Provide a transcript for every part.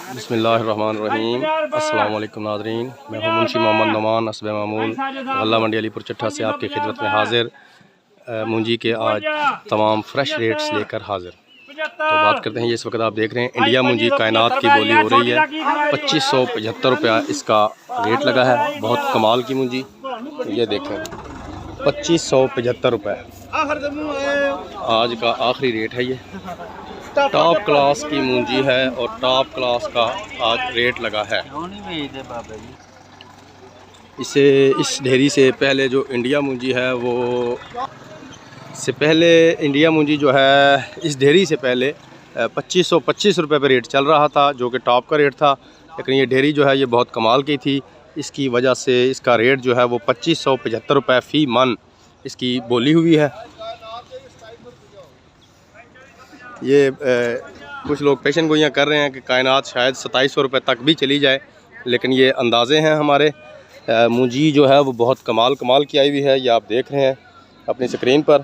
बिस्मिल्लाहिर्रहमानिर्रहीम। अस्सलाम वालेकुम नाज़रीन, मैं हूं मुंशी मोहम्मद नुमान असब मामूल गल्ला मंडी अलीपुर चट्टा से आपकी खिदमत में हाजिर। मूंजी के आज तमाम फ्रेश रेट्स लेकर हाजिर। तो बात करते हैं, ये इस वक्त आप देख रहे हैं इंडिया मूंजी कायनात की बोली हो रही है। 2575 रुपया इसका रेट लगा है। बहुत कमाल की मूंजी, ये देखें 2575 रुपये आज का आखिरी रेट है। ये टॉप क्लास की मूंजी है और टॉप क्लास का आज रेट लगा है। इसे इस ढेरी से पहले जो इंडिया मूंजी है वो इंडिया मूंजी जो है इस ढेरी से पहले 2525 रुपये पर रेट चल रहा था, जो कि टॉप का रेट था। लेकिन ये ढेरी जो है ये बहुत कमाल की थी, इसकी वजह से इसका रेट जो है वो 2575 रुपये फ़ी मन इसकी बोली हुई है। ये कुछ लोग पेशन गोइयाँ कर रहे हैं कि कायनात शायद 2700 रुपये तक भी चली जाए, लेकिन ये अंदाज़े हैं हमारे। मूंजी जो है वो बहुत कमाल की आई हुई है, ये आप देख रहे हैं अपनी स्क्रीन पर।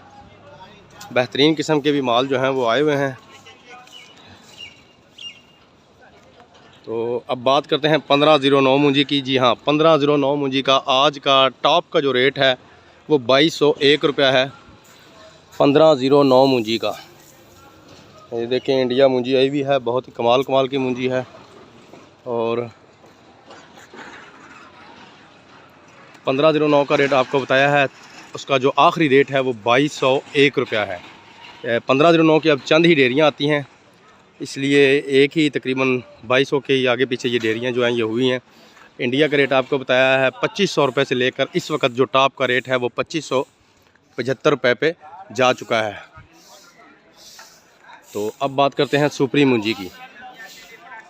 बेहतरीन किस्म के भी माल जो हैं वो आए हुए हैं। तो अब बात करते हैं 1509 मूंजी की। जी हाँ, 1509 मूंजी का आज का टॉप का जो रेट है वो 2201 रुपया है। 1509 मूंजी का ये देखें इंडिया मूंजी आई भी है, बहुत ही कमाल की मूंजी है। और 1509 का रेट आपको बताया है, उसका जो आखिरी रेट है वो 2201 रुपया है। 1509 की अब चंद ही डेरियाँ आती हैं, इसलिए एक ही तकरीबन 2200 के आगे पीछे ये डेरियाँ जो हैं ये हुई हैं। इंडिया का रेट आपको बताया है 2500 रुपये से लेकर इस वक्त जो टॉप का रेट है वो 2575 रुपये पे जा चुका है। तो अब बात करते हैं सुपरी मूंजी की।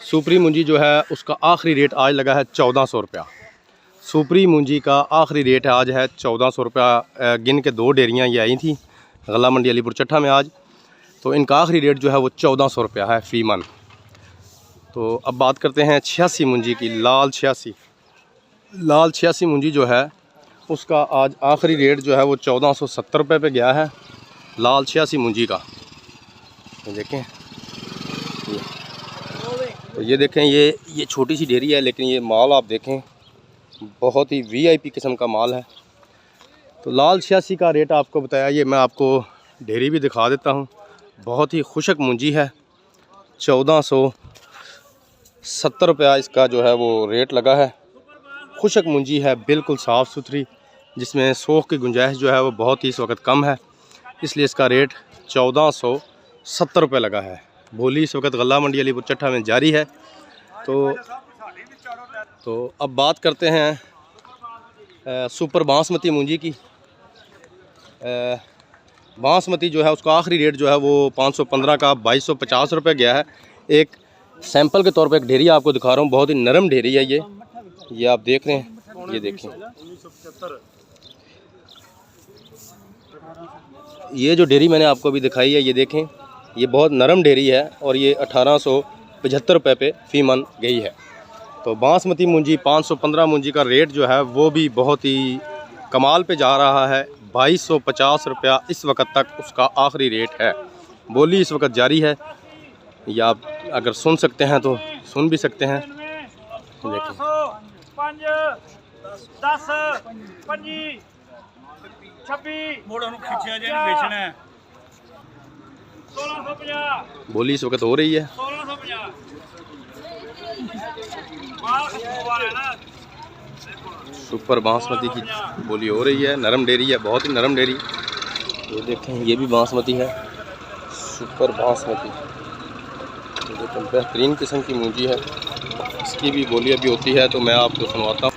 सुपरी मूंजी जो है उसका आखिरी रेट आज लगा है 1400 रुपया। सुपरी मूंजी का आखिरी रेट आज है 1400 रुपया। गिन के 2 डेरियाँ ये आई थी गल्ला मंडी अलीपुर चट्टा में आज, तो इनका आखिरी रेट जो है वो 1400 रुपया है फ़ी मन। तो अब बात करते हैं 86 मूंजी की। लाल 86 मूंजी जो है उसका आज आखिरी रेट जो है वो 1470 रुपये पे गया है। लाल 86 मूंजी का देखें, तो ये देखें ये छोटी सी डेरी है, लेकिन ये माल आप देखें बहुत ही VIP किस्म का माल है। तो लाल 86 का रेट आपको बताया, ये मैं आपको डेरी भी दिखा देता हूँ। बहुत ही खुशक मूंजी है, 1470 रुपया इसका जो है वो रेट लगा है। खुशक मूंजी है, बिल्कुल साफ़ सुथरी, जिसमें सोख की गुंजाइश जो है वो बहुत ही इस वक्त कम है, इसलिए इसका रेट 1470 रुपये लगा है। बोली इस वक्त गल्ला मंडी अलीपुर चट्टा में जारी है। तो अब बात करते हैं सुपर बासमती मूंजी की। बासमती जो है उसका आखिरी रेट जो है वो 515 का 2250 रुपये गया है। एक सैंपल के तौर पे एक ढेरी आपको दिखा रहा हूँ, बहुत ही नरम ढेरी है ये आप देख रहे हैं। ये देखें, ये जो डेरी मैंने आपको अभी दिखाई है, ये देखें ये बहुत नरम डेरी है और ये 1875 रुपये पे फ़ी मन गई है। तो बासमती मूंजी 515 मूंजी का रेट जो है वो भी बहुत ही कमाल पे जा रहा है। 2250 रुपया इस वक्त तक उसका आखिरी रेट है। बोली इस वक्त जारी है, या आप अगर सुन सकते हैं तो सुन भी सकते हैं। देखें बोली इस वक्त हो रही है। सुपर बासमती की बोली हो रही है, नरम डेरी है, बहुत ही नरम डेरी। ये देखें ये भी बासमती है, सुपर बासमती, देखें बेहतरीन किस्म की मूंजी है। इसकी भी बोली अभी होती है तो मैं आपको सुनवाता हूँ।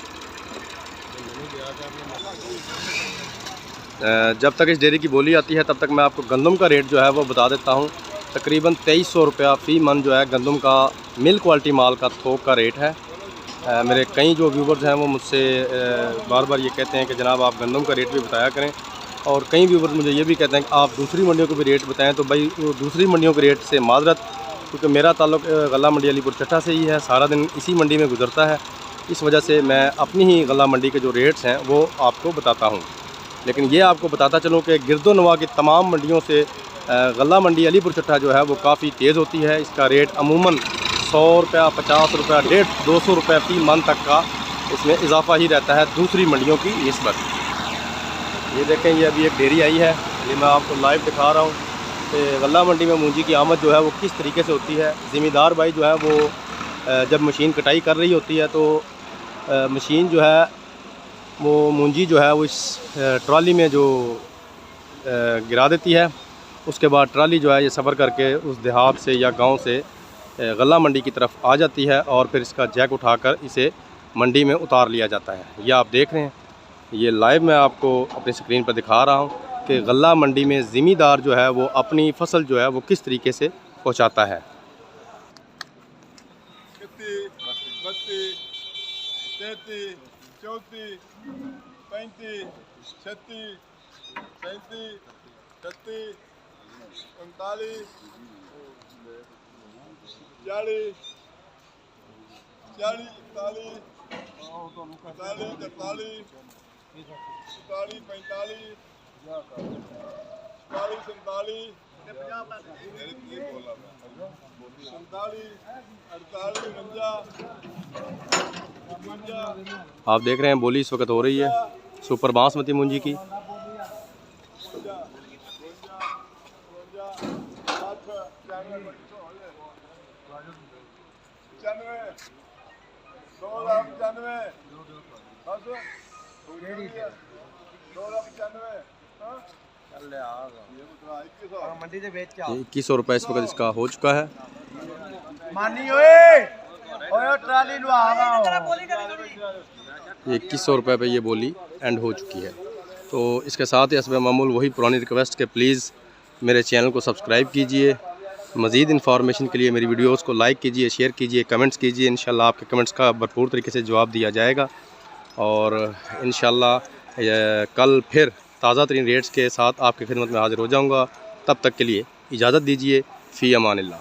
जब तक इस डेरी की बोली आती है तब तक मैं आपको गंदम का रेट जो है वो बता देता हूँ। तकरीबन 2300 रुपया फ़ी मन जो है गंदम का मिल क्वालिटी माल का थोक का रेट है। मेरे कई जो व्यूवर्स हैं वो मुझसे बार बार ये कहते हैं कि जनाब आप गंदम का रेट भी बताया करें, और कई व्यूवर्स मुझे ये भी कहते हैं कि आप दूसरी मंडियों को भी रेट बताएं। तो भाई वो दूसरी मंडियों के रेट से माजरत, क्योंकि मेरा ताल्लुक़ गल्ला मंडी अलीपुर चट्टा से ही है, सारा दिन इसी मंडी में गुजरता है, इस वजह से मैं अपनी ही गल्ला मंडी के जो रेट्स हैं वो आपको बताता हूँ। लेकिन ये आपको बताता चलूँ कि गिरदोनवा की तमाम मंडियों से गल्ला मंडी अलीपुर चट्टा जो है वो काफ़ी तेज़ होती है। इसका रेट अमूमन 100 रुपया, 50 रुपया, 150-200 रुपये फ़ी मन तक का इसमें इजाफा ही रहता है दूसरी मंडियों की निस्बत। ये देखें, ये अभी एक डेयरी आई है, ये मैं आपको लाइव दिखा रहा हूँ कि गल्ला मंडी में मूंजी की आमद जो है वो किस तरीके से होती है। ज़िम्मेदार भाई जो है वो जब मशीन कटाई कर रही होती है तो मशीन जो है वो मूंजी जो है वो इस ट्राली में जो गिरा देती है। उसके बाद ट्राली जो है ये सफ़र करके उस देहात से या गांव से गल्ला मंडी की तरफ आ जाती है और फिर इसका जैक उठाकर इसे मंडी में उतार लिया जाता है। ये आप देख रहे हैं, ये लाइव मैं आपको अपनी स्क्रीन पर दिखा रहा हूँ कि गल्ला मंडी में ज़िम्मेदार जो है वो अपनी फसल जो है वो किस तरीके से पहुँचाता है। 33, 34, 35, 36, 37, 38, 39, 40, 41, 42, 43, 44, 45, 47, 48, आप देख रहे हैं बोली इस वक्त हो रही है सुपर बासमती मूंजी की। मंडी से बेच के 2100 रुपये इस वक्त इसका हो चुका है। मानी ओए ट्राली लो आवा 2100 रुपये पे ये बोली एंड हो चुकी है। तो इसके साथ ही हस्ब मामूल वही पुरानी रिक्वेस्ट के प्लीज़ मेरे चैनल को सब्सक्राइब कीजिए। मज़ीद इन्फॉर्मेशन के लिए मेरी वीडियोस को लाइक कीजिए, शेयर कीजिए, कमेंट्स कीजिए। इंशाल्लाह आपके कमेंट्स का भरपूर तरीके से जवाब दिया जाएगा और इंशाल्लाह कल फिर ताज़ा तरीन रेट्स के साथ आपकी खिदमत में हाज़िर हो जाऊँगा। तब तक के लिए इजाज़त दीजिए। फ़ी अमानिल्लाह।